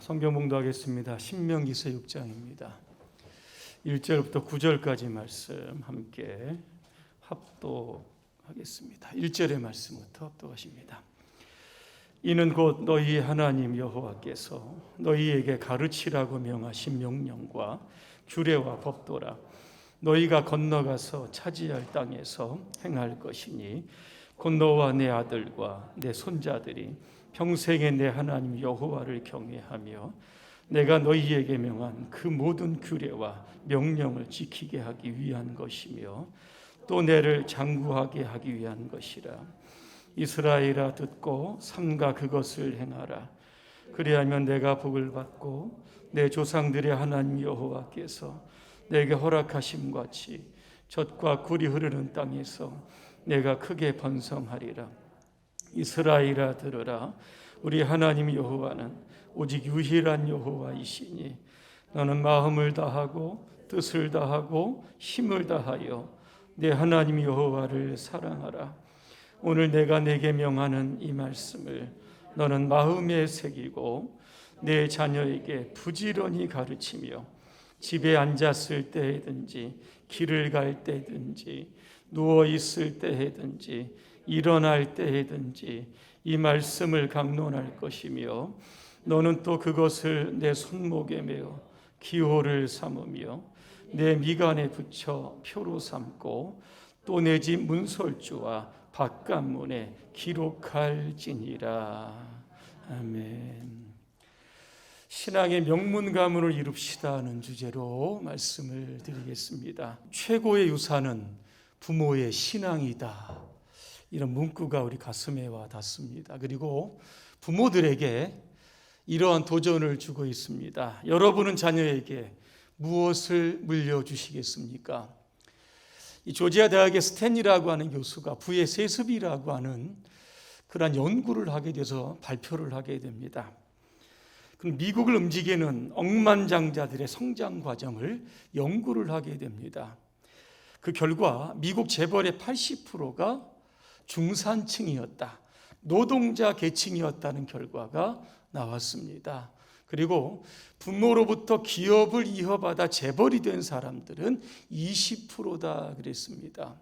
성경 봉독하겠습니다. 신명기서 6장입니다. 1절부터 9절까지 말씀 함께 합독하겠습니다. 1절의 말씀부터 합독하십니다. 이는 곧 너희 하나님 여호와께서 너희에게 가르치라고 명하신 명령과 규례와 법도라. 너희가 건너가서 차지할 땅에서 행할 것이니 곧 너와 내 아들과 내 손자들이 평생에 내 하나님 여호와를 경외하며 내가 너희에게 명한 그 모든 규례와 명령을 지키게 하기 위한 것이며 또 내를 장구하게 하기 위한 것이라. 이스라엘아 듣고 삼가 그것을 행하라. 그리하면 내가 복을 받고 내 조상들의 하나님 여호와께서 내게 허락하심 같이 젖과 꿀이 흐르는 땅에서 내가 크게 번성하리라. 이스라엘아 들으라. 우리 하나님 여호와는 오직 유일한 여호와이시니 너는 마음을 다하고 뜻을 다하고 힘을 다하여 내 하나님 여호와를 사랑하라. 오늘 내가 내게 명하는 이 말씀을 너는 마음에 새기고 내 자녀에게 부지런히 가르치며 집에 앉았을 때든지 길을 갈 때든지 누워 있을 때든지 일어날 때든지 이 말씀을 강론할 것이며 너는 또 그것을 내 손목에 메어 기호를 삼으며 내 미간에 붙여 표로 삼고 또 내 집 문설주와 바깥문에 기록할지니라. 아멘. 신앙의 명문 가문을 이룹시다 하는 주제로 말씀을 드리겠습니다. 최고의 유산은 부모의 신앙이다. 이런 문구가 우리 가슴에 와 닿습니다. 그리고 부모들에게 이러한 도전을 주고 있습니다. 여러분은 자녀에게 무엇을 물려주시겠습니까? 이 조지아 대학의 스탠리라고 하는 교수가 부의 세습이라고 하는 그러한 연구를 하게 돼서 발표를 하게 됩니다. 그럼 미국을 움직이는 억만장자들의 성장 과정을 연구를 하게 됩니다. 그 결과 미국 재벌의 80%가 중산층이었다, 노동자 계층이었다는 결과가 나왔습니다. 그리고 부모로부터 기업을 이어받아 재벌이 된 사람들은 20%다 그랬습니다.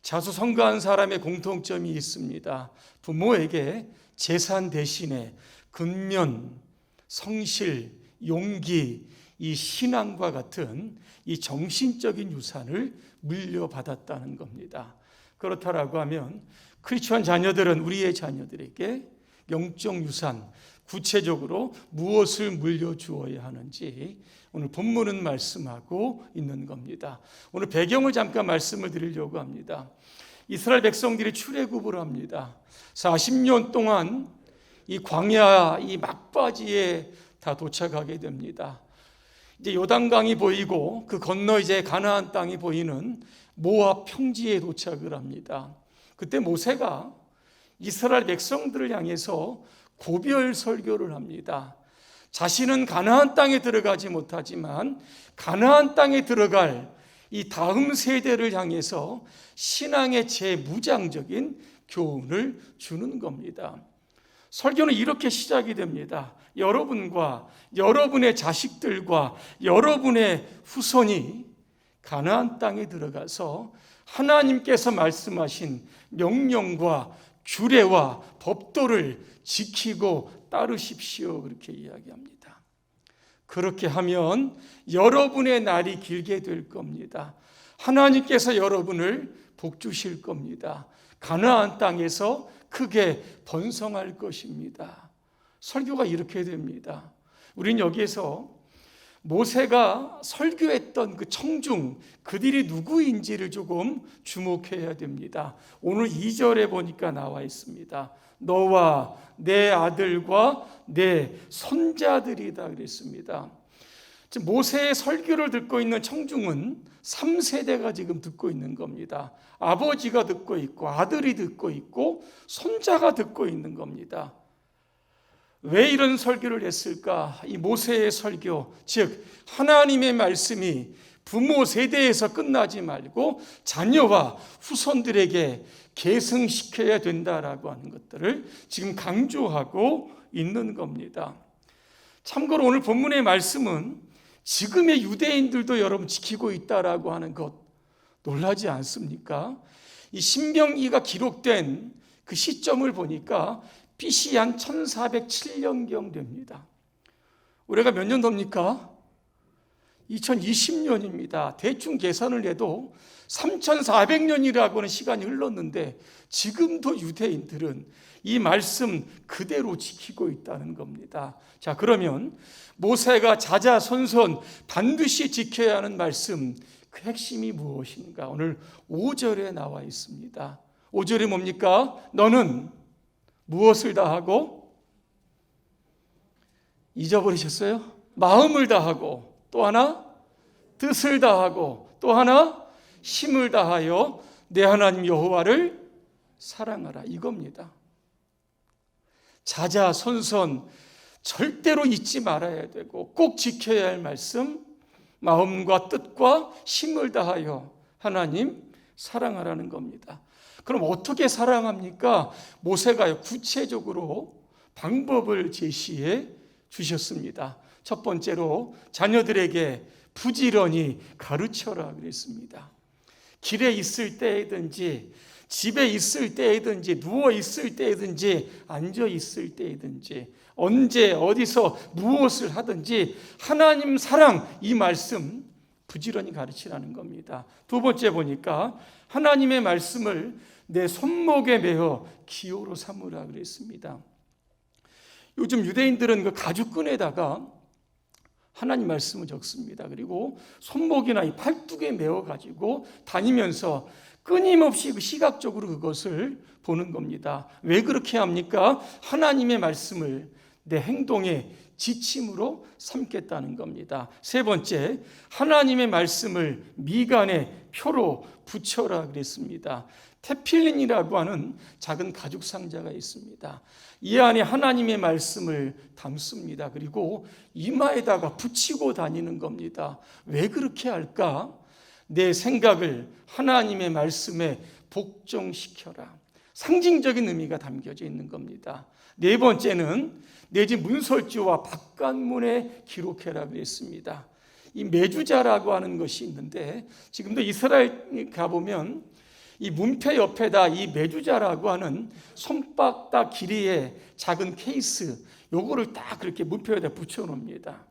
자수성가한 사람의 공통점이 있습니다. 부모에게 재산 대신에 근면, 성실, 용기, 이 신앙과 같은 이 정신적인 유산을 물려받았다는 겁니다. 그렇다라고 하면 크리스천 자녀들은 우리의 자녀들에게 영적 유산, 구체적으로 무엇을 물려주어야 하는지 오늘 본문은 말씀하고 있는 겁니다. 오늘 배경을 잠깐 말씀을 드리려고 합니다. 이스라엘 백성들이 출애굽을 합니다. 40년 동안 이 광야, 이 막바지에 다 도착하게 됩니다. 이제 요단강이 보이고 그 건너 이제 가나안 땅이 보이는 모압 평지에 도착을 합니다. 그때 모세가 이스라엘 백성들을 향해서 고별 설교를 합니다. 자신은 가나안 땅에 들어가지 못하지만 가나안 땅에 들어갈 이 다음 세대를 향해서 신앙의 제무장적인 교훈을 주는 겁니다. 설교는 이렇게 시작이 됩니다. 여러분과 여러분의 자식들과 여러분의 후손이 가나안 땅에 들어가서 하나님께서 말씀하신 명령과 규례와 법도를 지키고 따르십시오. 그렇게 이야기합니다. 그렇게 하면 여러분의 날이 길게 될 겁니다. 하나님께서 여러분을 복 주실 겁니다. 가나안 땅에서 크게 번성할 것입니다. 설교가 이렇게 됩니다. 우린 여기에서 모세가 설교했던 그 청중, 그들이 누구인지를 조금 주목해야 됩니다. 오늘 2절에 보니까 나와 있습니다. 너와 내 아들과 내 손자들이다 그랬습니다. 모세의 설교를 듣고 있는 청중은 3세대가 지금 듣고 있는 겁니다. 아버지가 듣고 있고 아들이 듣고 있고 손자가 듣고 있는 겁니다. 왜 이런 설교를 했을까? 이 모세의 설교, 즉 하나님의 말씀이 부모 세대에서 끝나지 말고 자녀와 후손들에게 계승시켜야 된다라고 하는 것들을 지금 강조하고 있는 겁니다. 참고로 오늘 본문의 말씀은 지금의 유대인들도 여러분 지키고 있다라고 하는 것 놀라지 않습니까? 이 신명기가 기록된 그 시점을 보니까 BC 한 1407년경 됩니다. 올해가 몇 년도입니까? 2020년입니다. 대충 계산을 해도 3400년이라고 하는 시간이 흘렀는데 지금도 유대인들은 이 말씀 그대로 지키고 있다는 겁니다. 자, 그러면 모세가 자자손손 반드시 지켜야 하는 말씀, 그 핵심이 무엇인가? 오늘 5절에 나와 있습니다. 5절이 뭡니까? 너는 무엇을 다하고? 잊어버리셨어요? 마음을 다하고, 또 하나 뜻을 다하고, 또 하나 힘을 다하여 내 하나님 여호와를 사랑하라, 이겁니다. 자자손손 절대로 잊지 말아야 되고 꼭 지켜야 할 말씀, 마음과 뜻과 힘을 다하여 하나님 사랑하라는 겁니다. 그럼 어떻게 사랑합니까? 모세가 구체적으로 방법을 제시해 주셨습니다. 첫 번째로 자녀들에게 부지런히 가르쳐라 그랬습니다. 길에 있을 때이든지 집에 있을 때이든지 누워 있을 때이든지 앉아 있을 때이든지 언제 어디서 무엇을 하든지 하나님 사랑, 이 말씀 부지런히 가르치라는 겁니다. 두 번째 보니까 하나님의 말씀을 내 손목에 매어 기호로 삼으라 그랬습니다. 요즘 유대인들은 그 가죽끈에다가 하나님 말씀을 적습니다. 그리고 손목이나 이 팔뚝에 메어 가지고 다니면서 끊임없이 그 시각적으로 그것을 보는 겁니다. 왜 그렇게 합니까? 하나님의 말씀을 내 행동의 지침으로 삼겠다는 겁니다. 세 번째, 하나님의 말씀을 미간에 표로 붙여라 그랬습니다. 테필린이라고 하는 작은 가죽 상자가 있습니다. 이 안에 하나님의 말씀을 담습니다. 그리고 이마에다가 붙이고 다니는 겁니다. 왜 그렇게 할까? 내 생각을 하나님의 말씀에 복종시켜라. 상징적인 의미가 담겨져 있는 겁니다. 네 번째는 내 집 문설주와 바깥문에 기록해라 그랬습니다. 이 메주자라고 하는 것이 있는데 지금도 이스라엘 가보면 이 문패 옆에다 이 메주자라고 하는 손바닥 길이의 작은 케이스, 요거를 딱 그렇게 문패에다 붙여놓습니다.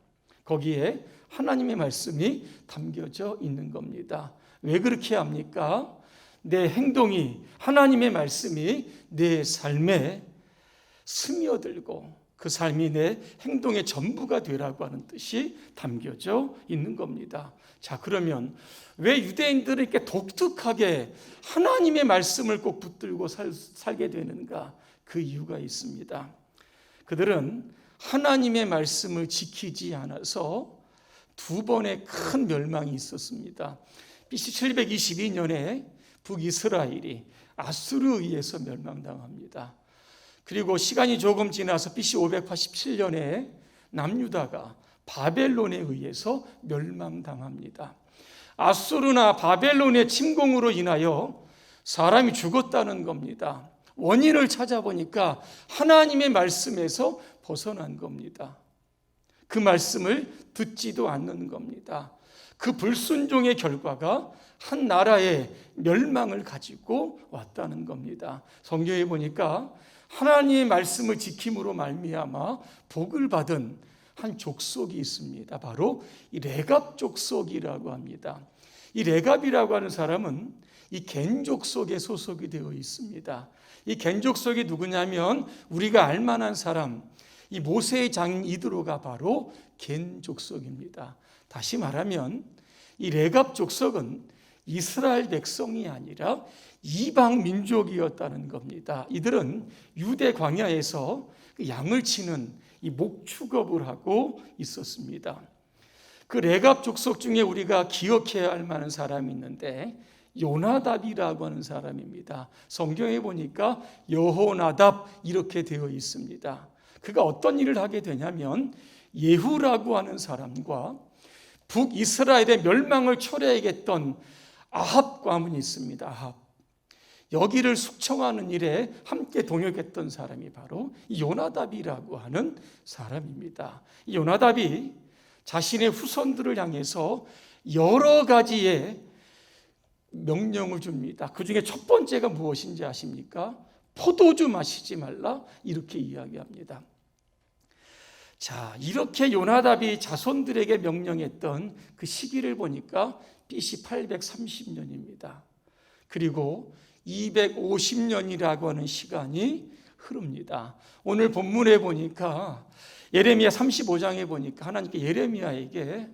거기에 하나님의 말씀이 담겨져 있는 겁니다. 왜 그렇게 합니까? 내 행동이, 하나님의 말씀이 내 삶에 스며들고 그 삶이 내 행동의 전부가 되라고 하는 뜻이 담겨져 있는 겁니다. 자, 그러면 왜 유대인들은 이렇게 독특하게 하나님의 말씀을 꼭 붙들고 살게 되는가? 그 이유가 있습니다. 그들은 하나님의 말씀을 지키지 않아서 두 번의 큰 멸망이 있었습니다. BC 722년에 북이스라엘이 아수르에 의해서 멸망당합니다. 그리고 시간이 조금 지나서 BC 587년에 남유다가 바벨론에 의해서 멸망당합니다. 아수르나 바벨론의 침공으로 인하여 사람이 죽었다는 겁니다. 원인을 찾아보니까 하나님의 말씀에서 벗어난 겁니다. 그 말씀을 듣지도 않는 겁니다. 그 불순종의 결과가 한 나라의 멸망을 가지고 왔다는 겁니다. 성경에 보니까 하나님의 말씀을 지킴으로 말미암아 복을 받은 한 족속이 있습니다. 바로 이 레갑 족속이라고 합니다. 이 레갑이라고 하는 사람은 이 겐 족속에 소속이 되어 있습니다. 이 겐 족속이 누구냐면 우리가 알만한 사람, 이 모세의 장인 이드로가 바로 겐 족속입니다. 다시 말하면 이 레갑 족속은 이스라엘 백성이 아니라 이방 민족이었다는 겁니다. 이들은 유대 광야에서 양을 치는 이 목축업을 하고 있었습니다. 그 레갑 족속 중에 우리가 기억해야 할 만한 사람이 있는데 요나답이라고 하는 사람입니다. 성경에 보니까 여호나답 이렇게 되어 있습니다. 그가 어떤 일을 하게 되냐면 예후라고 하는 사람과 북이스라엘의 멸망을 초래하겠던 아합 가문이 있습니다. 아합. 여기를 숙청하는 일에 함께 동역했던 사람이 바로 요나답이라고 하는 사람입니다. 요나답이 자신의 후손들을 향해서 여러 가지의 명령을 줍니다. 그 중에 첫 번째가 무엇인지 아십니까? 포도주 마시지 말라, 이렇게 이야기합니다. 자, 이렇게 요나답이 자손들에게 명령했던 그 시기를 보니까 BC 830년입니다. 그리고 250년이라고 하는 시간이 흐릅니다. 오늘 본문에 보니까 예레미야 35장에 보니까 하나님께 예레미야에게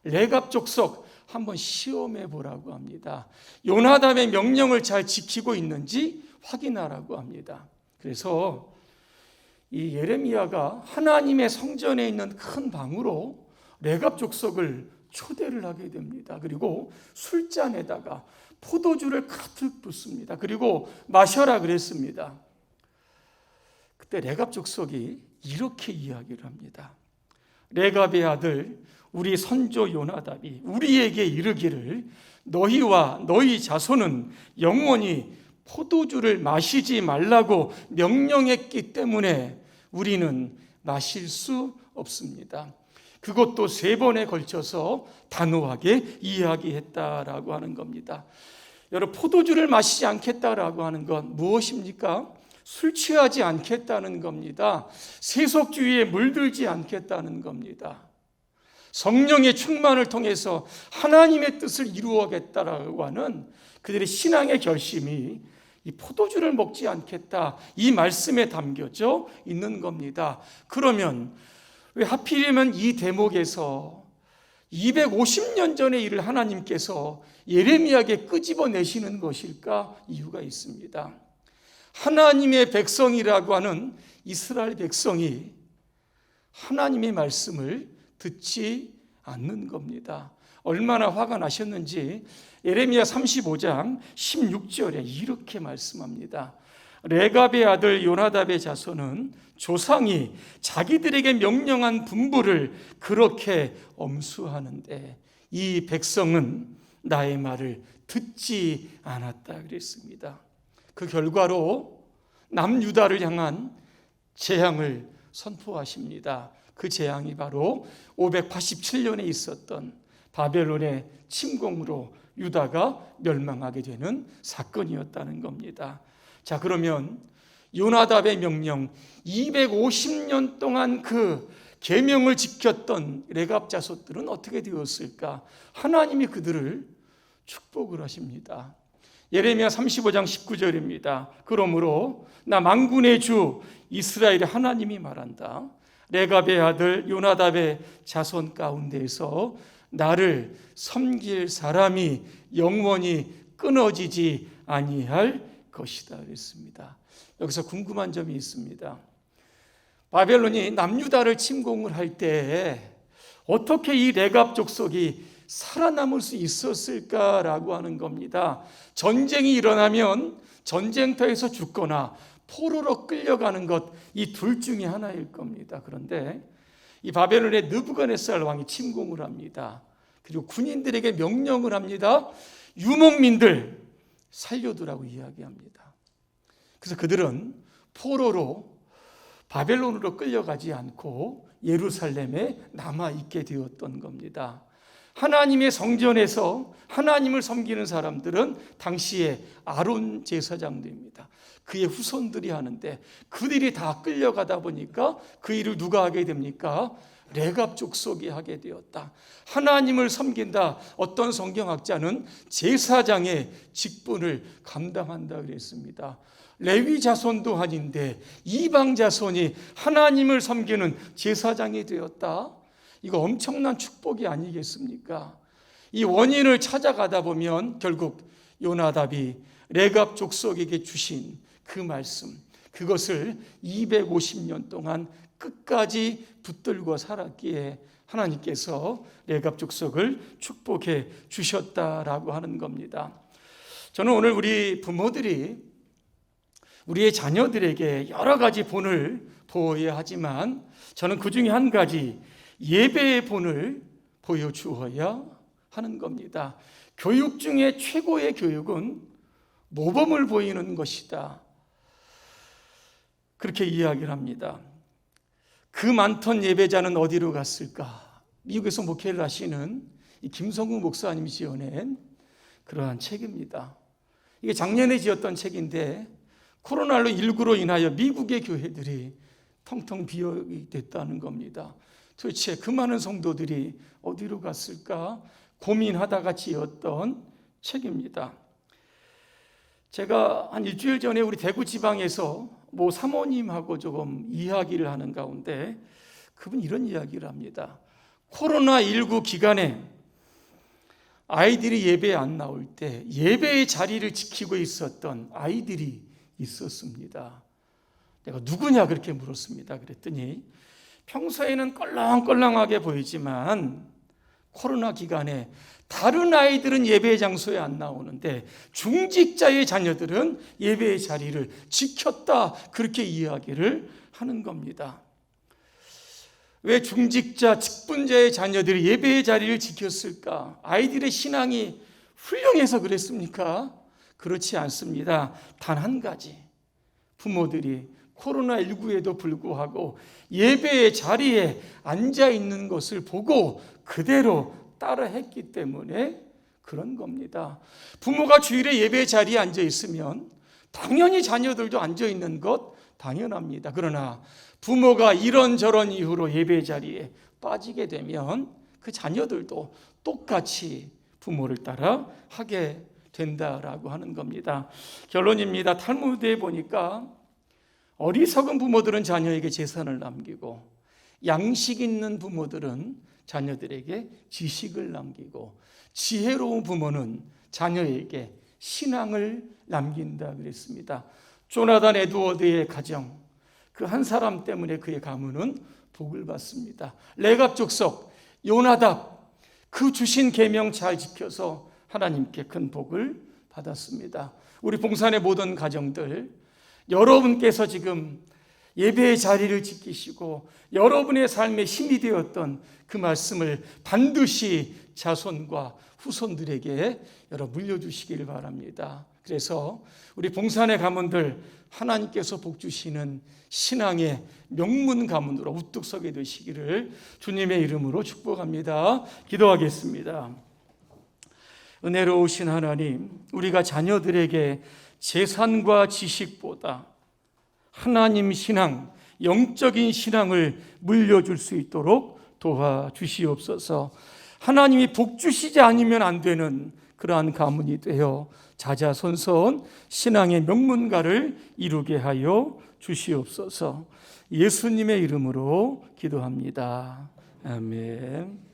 레갑 족속 한번 시험해 보라고 합니다. 요나답의 명령을 잘 지키고 있는지 확인하라고 합니다. 그래서 이 예레미야가 하나님의 성전에 있는 큰 방으로 레갑 족속을 초대를 하게 됩니다. 그리고 술잔에다가 포도주를 가득 붓습니다. 그리고 마셔라 그랬습니다. 그때 레갑 족속이 이렇게 이야기를 합니다. 레갑의 아들 우리 선조 요나답이 우리에게 이르기를 너희와 너희 자손은 영원히 포도주를 마시지 말라고 명령했기 때문에 우리는 마실 수 없습니다. 그것도 3번에 걸쳐서 단호하게 이야기했다라고 하는 겁니다. 여러분, 포도주를 마시지 않겠다라고 하는 건 무엇입니까? 술 취하지 않겠다는 겁니다. 세속주의에 물들지 않겠다는 겁니다. 성령의 충만을 통해서 하나님의 뜻을 이루어겠다라고 하는 그들의 신앙의 결심이 이 포도주를 먹지 않겠다, 이 말씀에 담겨져 있는 겁니다. 그러면 왜 하필이면 이 대목에서 250년 전의 일을 하나님께서 예레미야에게 끄집어내시는 것일까? 이유가 있습니다. 하나님의 백성이라고 하는 이스라엘 백성이 하나님의 말씀을 듣지 않는 겁니다. 얼마나 화가 나셨는지 예레미야 35장 16절에 이렇게 말씀합니다. 레갑의 아들 요나답의 자손은 조상이 자기들에게 명령한 분부를 그렇게 엄수하는데 이 백성은 나의 말을 듣지 않았다 그랬습니다. 그 결과로 남유다를 향한 재앙을 선포하십니다. 그 재앙이 바로 587년에 있었던 바벨론의 침공으로 유다가 멸망하게 되는 사건이었다는 겁니다. 자, 그러면 요나답의 명령 250년 동안 그 계명을 지켰던 레갑 자손들은 어떻게 되었을까? 하나님이 그들을 축복을 하십니다. 예레미야 35장 19절입니다. 그러므로 나 만군의 주 이스라엘의 하나님이 말한다. 레갑의 아들 요나답의 자손 가운데에서 나를 섬길 사람이 영원히 끊어지지 아니할 것이다 그랬습니다. 여기서 궁금한 점이 있습니다. 바벨론이 남유다를 침공을 할 때 어떻게 이 레갑 족속이 살아남을 수 있었을까라고 하는 겁니다. 전쟁이 일어나면 전쟁터에서 죽거나 포로로 끌려가는 것, 이 둘 중에 하나일 겁니다. 그런데 이 바벨론의 느부갓네살 왕이 침공을 합니다. 그리고 군인들에게 명령을 합니다. 유목민들 살려두라고 이야기합니다. 그래서 그들은 포로로 바벨론으로 끌려가지 않고 예루살렘에 남아있게 되었던 겁니다. 하나님의 성전에서 하나님을 섬기는 사람들은 당시에 아론 제사장들입니다. 그의 후손들이 하는데 그들이 다 끌려가다 보니까 그 일을 누가 하게 됩니까? 레갑 족속이 하게 되었다. 하나님을 섬긴다. 어떤 성경학자는 제사장의 직분을 감당한다 그랬습니다. 레위 자손도 아닌데 이방 자손이 하나님을 섬기는 제사장이 되었다. 이거 엄청난 축복이 아니겠습니까? 이 원인을 찾아가다 보면 결국 요나답이 레갑 족속에게 주신 그 말씀, 그것을 250년 동안 끝까지 붙들고 살았기에 하나님께서 레갑 족속을 축복해 주셨다라고 하는 겁니다. 저는 오늘 우리 부모들이 우리의 자녀들에게 여러 가지 본을 보여야 하지만 저는 그 중에 한 가지 예배의 본을 보여주어야 하는 겁니다. 교육 중에 최고의 교육은 모범을 보이는 것이다. 그렇게 이야기를 합니다. 그 많던 예배자는 어디로 갔을까? 미국에서 목회를 하시는 이 김성국 목사님이 지어낸 그러한 책입니다. 이게 작년에 지었던 책인데 코로나19로 인하여 미국의 교회들이 텅텅 비어됐다는 겁니다. 도대체 그 많은 성도들이 어디로 갔을까 고민하다가 지었던 책입니다. 제가 한 일주일 전에 우리 대구 지방에서 모 사모님하고 조금 이야기를 하는 가운데 그분 이런 이야기를 합니다. 코로나19 기간에 아이들이 예배에 안 나올 때 예배의 자리를 지키고 있었던 아이들이 있었습니다. 내가 누구냐 그렇게 물었습니다. 그랬더니 평소에는 껄렁껄렁하게 보이지만 코로나 기간에 다른 아이들은 예배 장소에 안 나오는데 중직자의 자녀들은 예배의 자리를 지켰다, 그렇게 이야기를 하는 겁니다. 왜 중직자, 직분자의 자녀들이 예배의 자리를 지켰을까? 아이들의 신앙이 훌륭해서 그랬습니까? 그렇지 않습니다. 단 한 가지, 부모들이 코로나19에도 불구하고 예배의 자리에 앉아 있는 것을 보고 그대로 따라 했기 때문에 그런 겁니다. 부모가 주일에 예배 자리에 앉아 있으면 당연히 자녀들도 앉아 있는 것 당연합니다. 그러나 부모가 이런저런 이유로 예배 자리에 빠지게 되면 그 자녀들도 똑같이 부모를 따라 하게 된다라고 하는 겁니다. 결론입니다. 탈무드에 보니까 어리석은 부모들은 자녀에게 재산을 남기고 양식 있는 부모들은 자녀들에게 지식을 남기고 지혜로운 부모는 자녀에게 신앙을 남긴다 그랬습니다. 조나단 에드워드의 가정, 그 한 사람 때문에 그의 가문은 복을 받습니다. 레갑 족속 요나답, 그 주신 계명 잘 지켜서 하나님께 큰 복을 받았습니다. 우리 봉산의 모든 가정들, 여러분께서 지금 예배의 자리를 지키시고 여러분의 삶에 힘이 되었던 그 말씀을 반드시 자손과 후손들에게 물려주시기를 바랍니다. 그래서 우리 봉산의 가문들, 하나님께서 복 주시는 신앙의 명문 가문으로 우뚝 서게 되시기를 주님의 이름으로 축복합니다. 기도하겠습니다. 은혜로우신 하나님, 우리가 자녀들에게 재산과 지식보다 하나님 신앙, 영적인 신앙을 물려줄 수 있도록 도와주시옵소서. 하나님이 복 주시지 않으면 안 되는 그러한 가문이 되어 자자손손 신앙의 명문가를 이루게 하여 주시옵소서. 예수님의 이름으로 기도합니다. 아멘.